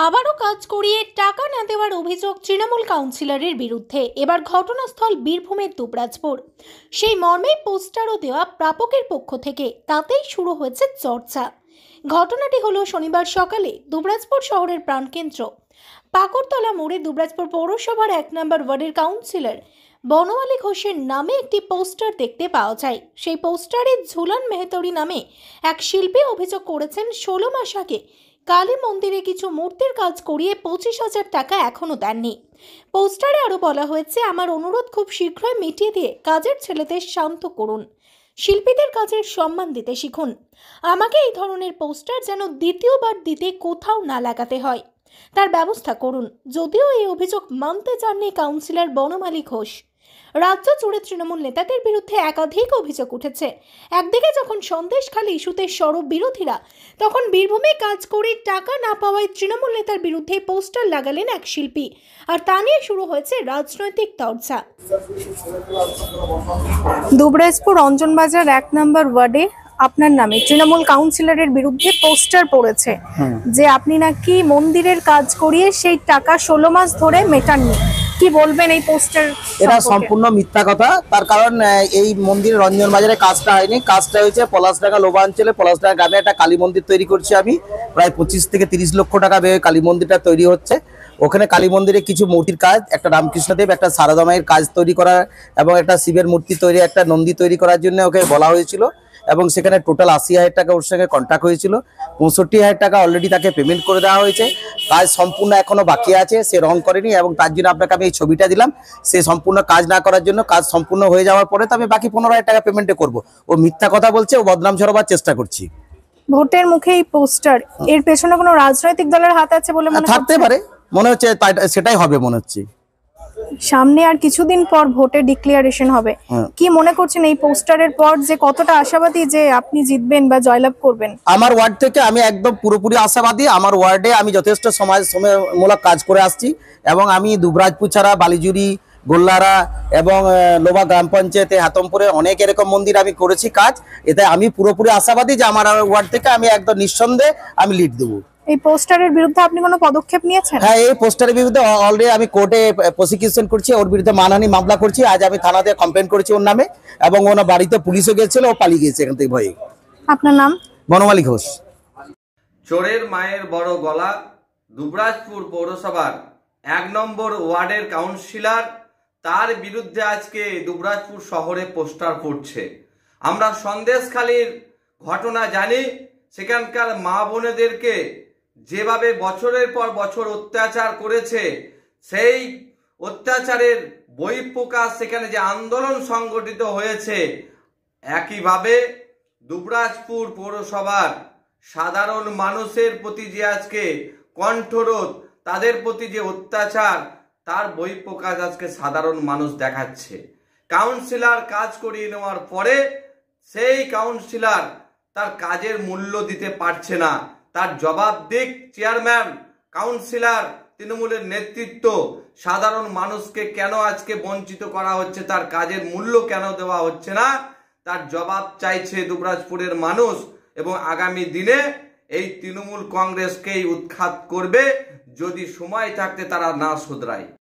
আবারও কাজ করিয়ে টাকা না দেওয়ার অভিযোগ তৃণমূল কাউন্সিলরের বিরুদ্ধে। এবার ঘটনাস্থল বীরভূমের দুবরাজপুর। সেই মর্মেই পোস্টারও দেওয়া প্রাপকের পক্ষ থেকে, তাতেই শুরু হয়েছে চর্চা। ঘটনাটি হলো শনিবার সকালে দুবরাজপুর শহরের প্রাণকেন্দ্র পাকড়তলা মোড়ে দুবরাজপুর পৌরসভার 1 নম্বর ওয়ার্ডের কাউন্সিলর বনমালী ঘোষের নামে একটি পোস্টার দেখতে পাওয়া যায়। সেই পোস্টারে ঝুলন মেহতরি নামে এক শিল্পী অভিযোগ করেছেন 16 মাস আগে কালী মন্দিরে কিছু মূর্তির কাজ করিয়ে 25,000 টাকা এখনো দেননি। পোস্টারে আরো বলা হয়েছে, আমার অনুরোধ খুব শীঘ্রই মিটিয়ে দিয়ে কাজের ছেলেদের শান্ত করুন, শিল্পীদের কাজের সম্মান দিতে শিখুন, আমাকে এই ধরনের পোস্টার যেন দ্বিতীয়বার দিতে কোথাও না লাগাতে হয় তার ব্যবস্থা করুন। যদিও এই অভিযোগ মানতে চাননি কাউন্সিলর বনমালী ঘোষ। রাজ্য জুড়ে তৃণমূল নেতাদের বিরুদ্ধে একাধিক অভিযোগ উঠেছে। একদিকে যখন সন্দেশখালী ইস্যুতে সরব বিরোধীরা, তখন বীরভূমে কাজ করে টাকা না পাওয়ায় তৃণমূল নেতার বিরুদ্ধে পোস্টার লাগালেন এক শিল্পী, আর তা নিয়ে শুরু হয়েছে রাজনৈতিক চর্চা। দুবরাজপুর অঞ্জনবাজার 1 নম্বর ওয়ার্ডে আপনার নামে তৃণমূল কাউন্সিলরের বিরুদ্ধে পোস্টার পড়েছে যে আপনি নাকি মন্দিরের কাজ করিয়ে সেই টাকা 16 মাস ধরে মেটাননি। কি বলবেন এই পোস্টার? এটা সম্পূর্ণ মিথ্যা কথা। তার কারণ এই মন্দিরের রঞ্জন বাজারে কাজটা হয়নি, কাজটা হয়েছে পলাশডাঙ্গা লোবাঞ্চলে। পলাশডাঙ্গা গ্রামে একটা কালী মন্দির তৈরি করছি আমি, প্রায় 25 থেকে 30 লক্ষ টাকা ব্যয়ে কালী মন্দিরটা তৈরি হচ্ছে। ওখানে কালী মন্দিরে কিছু মূর্তির কাজ, একটা রামকৃষ্ণদেব, একটা সারদা মায়ের কাজ তৈরি করা এবং একটা শিবের মূর্তি তৈরি, একটা নন্দী তৈরি করার জন্য ওকে বলা হয়েছিল এবং সেখানে টোটাল 80,000 টাকা ওর সঙ্গে কন্ট্রাক্ট হয়েছিল। 65,000 টাকা অলরেডি তাকে পেমেন্ট করে দেওয়া হয়েছে। কাজ সম্পূর্ণ এখনো বাকি আছে, সে রং করেনি এবং তার জন্য আপনাকে আমি এই ছবিটা দিলাম। সে সম্পূর্ণ কাজ না করার জন্য, কাজ সম্পূর্ণ হয়ে যাওয়ার পরে তবে বাকি 15,000 টাকা পেমেন্টে করবো। ও মিথ্যা কথা বলছে, ও বদনাম ছড়াবার চেষ্টা করছি। ভোটের মুখে এই পোস্টার, এর পেছনে কোনো রাজনৈতিক দলের হাত আছে বলে মনে থাকতে পারে, মনে হচ্ছে সেটাই হবে মনে হচ্ছে। সামনে আর কিছুদিন পর ভোটের ডিক্লারেশন হবে, কি মনে করছেন এই পোস্টারের পর যে কতটা আশাবাদী যে আপনি জিতবেন বা জয়লাভ করবেন? আমার ওয়ার্ড থেকে আমি একদম পুরোপুরি আশাবাদী। আমার ওয়ার্ডে আমি যথেষ্ট সমাজমূলক কাজ করে আসছি এবং আমি দুবরাজপুর ছাড়া বালিজুরি, গোল্লারা এবং লোবা গ্রাম পঞ্চায়েতে হাতমপুরে অনেক এরকম মন্দির আমি করেছি কাজ। এতে আমি পুরোপুরি আশাবাদী যে আমার ওয়ার্ড থেকে আমি একদম নিঃসন্দেহে আমি লিড দেবো। এই পোস্টারের বিরুদ্ধে আপনি কোনো পদক্ষেপ নিয়েছেন? হ্যাঁ, এই পোস্টারের বিরুদ্ধে অলরেডি আমি কোর্টে প্রসিকিউশন করছি, ওর বিরুদ্ধে মানহানি মামলা করছি। আজ আমি থানাতে কমপ্লেন করেছি ওর নামে এবং ওনার বাড়িতে পুলিশও গেছিল, ও পালিয়ে গেছে এখান থেকে ভয়ে। আপনার নাম? বনমালী ঘোষ। চোরের মায়ের বড় গলা। দুবরাজপুর পৌরসভার 1 নম্বর ওয়ার্ডের কাউন্সিলর, তার বিরুদ্ধে আজকে দুবরাজপুর শহরে পোস্টার পড়ছে। আমরা সন্দেশখালীর ঘটনা জানি, সেখানকার মা বোনেদেরকে যেভাবে বছরের পর বছর অত্যাচার করেছে, সেই অত্যাচারের বহিঃপ্রকাশ সেখানে যে আন্দোলন সংগঠিত হয়েছে। একইভাবে দুবরাজপুর পৌরসভার সাধারণ মানুষের প্রতি যে আজকে কণ্ঠরোধ, তাদের প্রতি যে অত্যাচার, তার বহিঃপ্রকাশ আজকে সাধারণ মানুষ দেখাচ্ছে। কাউন্সিলর কাজ করিয়ে নেওয়ার পরে সেই কাউন্সিলর তার কাজের মূল্য দিতে পারছে না। তার জবাব দিক চেয়ারম্যান, কাউন্সিলর, তৃণমূলের নেতৃত্ব। সাধারণ মানুষকে কেন আজকে বঞ্চিত করা হচ্ছে, তার কাজের মূল্য কেন দেওয়া হচ্ছে না, তার জবাব চাইছে দুবরাজপুরের মানুষ। এবং আগামী দিনে এই তৃণমূল কংগ্রেসকেই উৎখাত করবে যদি সময় থাকতে তারা না শুধরায়।